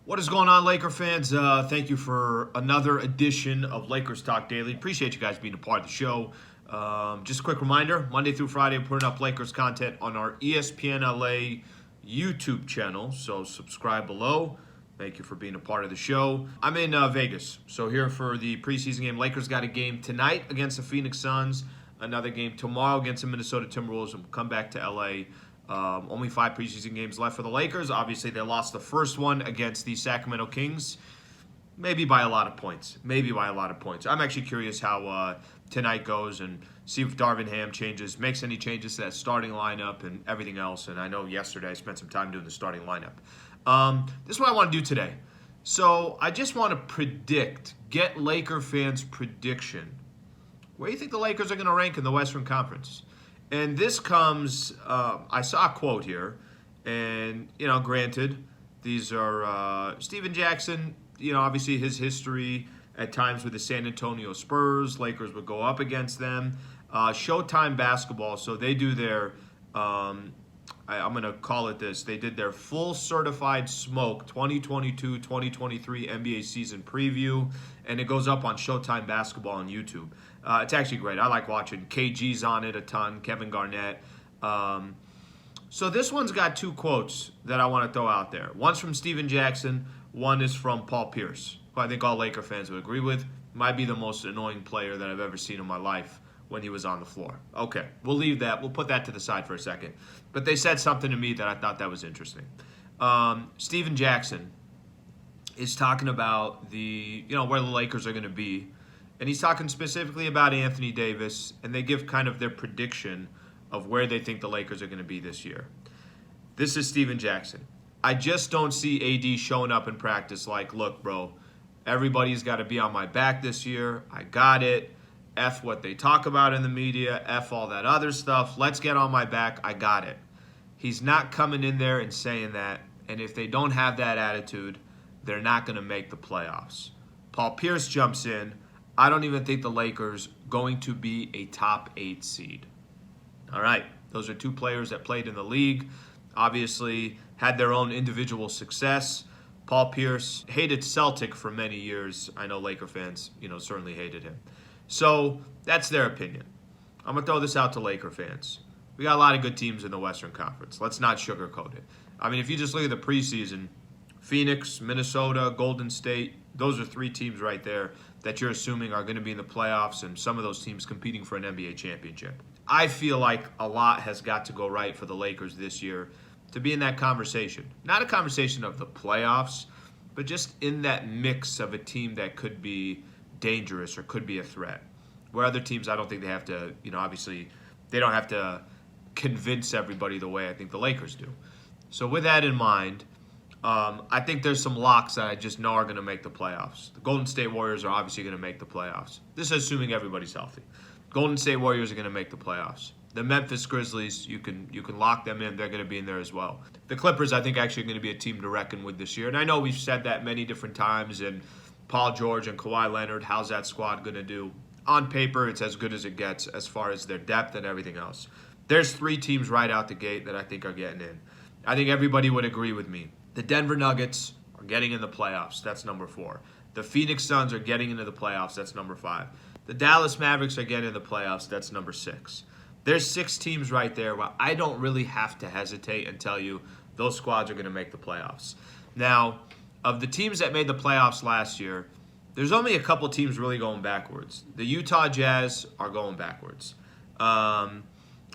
What is going on, Laker fans? Thank you for another edition of Lakers Talk Daily. Appreciate you guys being a part of the show. Just a quick reminder, Monday through Friday, we're putting up Lakers content on our ESPN LA YouTube channel, so subscribe below. Thank you for being a part of the show. I'm in Vegas, so here for the preseason game. Lakers got a game tonight against the Phoenix Suns, another game tomorrow against the Minnesota Timberwolves, and we'll come back to LA. Only 5 preseason games left for the Lakers. Obviously, they lost the first one against the Sacramento Kings, maybe by a lot of points. I'm actually curious how tonight goes and see if Darvin Ham makes any changes to that starting lineup and everything else. And I know yesterday I spent some time doing the starting lineup. This is what I want to do today. So I just want to get Laker fans' prediction. Where do you think the Lakers are going to rank in the Western Conference? And this comes, I saw a quote here, and, granted, these are Steven Jackson, obviously his history at times with the San Antonio Spurs. Lakers would go up against them. Showtime Basketball, so they do their, I'm going to call it this, they did their full certified smoke 2022-2023 NBA season preview, and it goes up on Showtime Basketball on YouTube. It's actually great. I like watching. KG's on it a ton, Kevin Garnett. So this one's got 2 quotes that I want to throw out there. One's from Steven Jackson. One is from Paul Pierce, who I think all Laker fans would agree with. Might be the most annoying player that I've ever seen in my life when he was on the floor. Okay, we'll leave that. We'll put that to the side for a second. But they said something to me that I thought that was interesting. Steven Jackson is talking about where the Lakers are going to be. And he's talking specifically about Anthony Davis, and they give kind of their prediction of where they think the Lakers are going to be this year. This is Steven Jackson. I just don't see AD showing up in practice like, look, bro, everybody's got to be on my back this year. I got it. F what they talk about in the media. F all that other stuff. Let's get on my back. I got it. He's not coming in there and saying that. And if they don't have that attitude, they're not going to make the playoffs. Paul Pierce jumps in. I don't even think the Lakers going to be a top 8 seed. All right, those are 2 players that played in the league, obviously had their own individual success. Paul Pierce hated Celtic for many years. I know Laker fans, certainly hated him. So that's their opinion. I'm going to throw this out to Laker fans. We got a lot of good teams in the Western Conference. Let's not sugarcoat it. I mean, if you just look at the preseason, Phoenix, Minnesota, Golden State, those are 3 teams right there that you're assuming are going to be in the playoffs, and some of those teams competing for an NBA championship. I feel like a lot has got to go right for the Lakers this year to be in that conversation. Not a conversation of the playoffs, but just in that mix of a team that could be dangerous or could be a threat. Where other teams, I don't think they have to, obviously, they don't have to convince everybody the way I think the Lakers do. So with that in mind, I think there's some locks that I just know are going to make the playoffs. The Golden State Warriors are obviously going to make the playoffs. This is assuming everybody's healthy. Golden State Warriors are going to make the playoffs. The Memphis Grizzlies, you can lock them in. They're going to be in there as well. The Clippers, I think, actually are going to be a team to reckon with this year. And I know we've said that many different times. And Paul George and Kawhi Leonard, how's that squad going to do? On paper, it's as good as it gets as far as their depth and everything else. There's 3 teams right out the gate that I think are getting in. I think everybody would agree with me. The Denver Nuggets are getting in the playoffs. That's number 4. The Phoenix Suns are getting into the playoffs. That's number 5. The Dallas Mavericks are getting in the playoffs. That's number 6. There's 6 teams right there where I don't really have to hesitate and tell you those squads are going to make the playoffs. Now, of the teams that made the playoffs last year, there's only a couple teams really going backwards. The Utah Jazz are going backwards.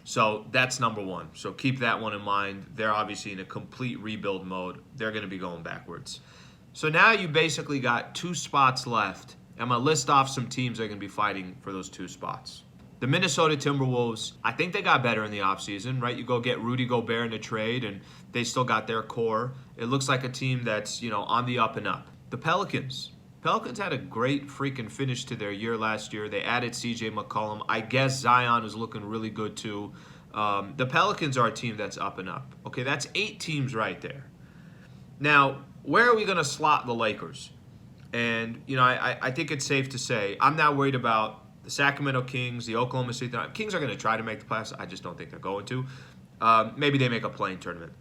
So that's number 1. So keep that one in mind. They're obviously in a complete rebuild mode. They're going to be going backwards. So now you basically got 2 spots left. I'm going to list off some teams that are going to be fighting for those 2 spots. The Minnesota Timberwolves, I think they got better in the offseason, right? You go get Rudy Gobert in a trade, and they still got their core. It looks like a team that's, on the up and up. The Pelicans had a great freaking finish to their year last year. They added C.J. McCollum. I guess Zion is looking really good too. The Pelicans are a team that's up and up. Okay, that's 8 teams right there. Now, where are we going to slot the Lakers? And, I think it's safe to say I'm not worried about the Sacramento Kings, the Oklahoma City Thunder. Kings are going to try to make the playoffs. I just don't think they're going to. Maybe they make a play-in tournament.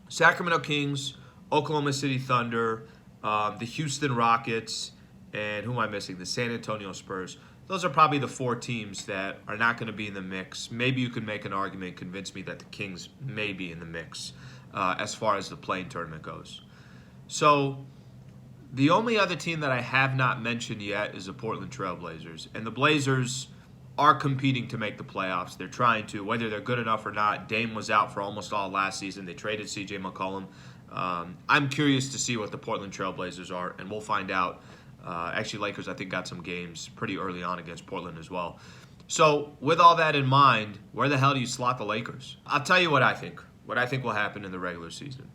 Sacramento Kings, Oklahoma City Thunder, the Houston Rockets, and who am I missing? The San Antonio Spurs. Those are probably the 4 teams that are not going to be in the mix. Maybe you could make an argument and convince me that the Kings may be in the mix as far as the play-in tournament goes. So the only other team that I have not mentioned yet is the Portland Trail Blazers. And the Blazers are competing to make the playoffs. They're trying to, whether they're good enough or not. Dame was out for almost all last season. They traded C.J. McCollum. I'm curious to see what the Portland Trail Blazers are, and we'll find out. Actually, Lakers, I think, got some games pretty early on against Portland as well. So with all that in mind, where the hell do you slot the Lakers? I'll tell you what I think. What I think will happen in the regular season.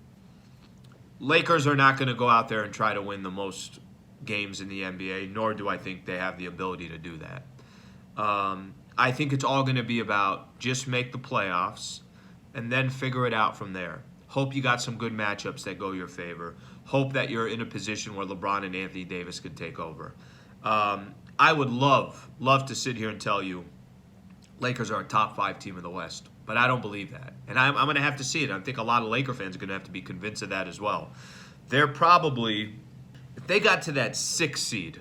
Lakers are not going to go out there and try to win the most games in the NBA, nor do I think they have the ability to do that. I think it's all going to be about just make the playoffs and then figure it out from there. Hope you got some good matchups that go your favor. Hope that you're in a position where LeBron and Anthony Davis could take over. I would love to sit here and tell you Lakers are a top 5 team in the West, but I don't believe that. And I'm going to have to see it. I think a lot of Laker fans are going to have to be convinced of that as well. They're probably, if they got to that 6th seed,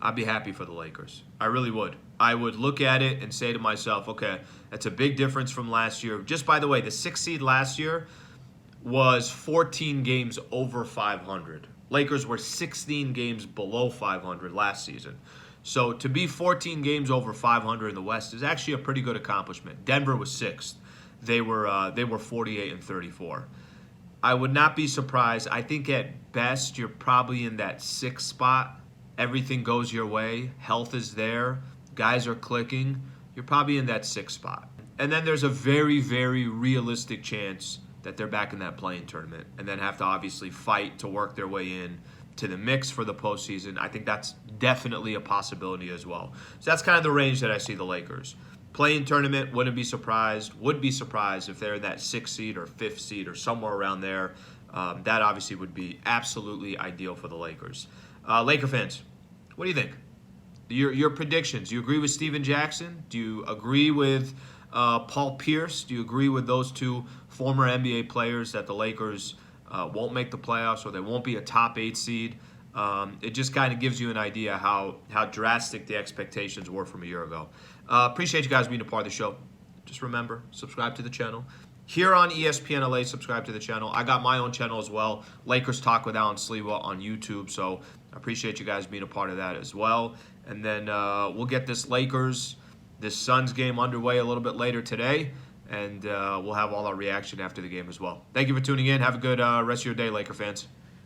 I'd be happy for the Lakers. I really would. I would look at it and say to myself, okay, that's a big difference from last year. Just by the way, the 6th seed last year was 14 games over 500. Lakers were 16 games below 500 last season. So to be 14 games over 500 in the West is actually a pretty good accomplishment. Denver was 6th. They were 48 and 34. I would not be surprised. I think at best you're probably in that 6th spot. Everything goes your way. Health is there. Guys are clicking. You're probably in that 6th spot. And then there's a very, very realistic chance that they're back in that play-in tournament and then have to obviously fight to work their way in to the mix for the postseason. I think that's definitely a possibility as well. So that's kind of the range that I see the Lakers. Play-in tournament, wouldn't be surprised. Would be surprised if they're in that 6th seed or 5th seed or somewhere around there. That obviously would be absolutely ideal for the Lakers. Laker fans, what do you think? Your predictions. Do you agree with Steven Jackson? Do you agree with Paul Pierce? Do you agree with those 2 former NBA players that the Lakers won't make the playoffs or they won't be a top 8 seed? It just kind of gives you an idea how drastic the expectations were from a year ago. Appreciate you guys being a part of the show. Just remember, subscribe to the channel. Here on ESPN LA, subscribe to the channel. I got my own channel as well, Lakers Talk with Alan Sliwa on YouTube. So I appreciate you guys being a part of that as well. And then we'll get this Suns game underway a little bit later today. And we'll have all our reaction after the game as well. Thank you for tuning in. Have a good rest of your day, Laker fans.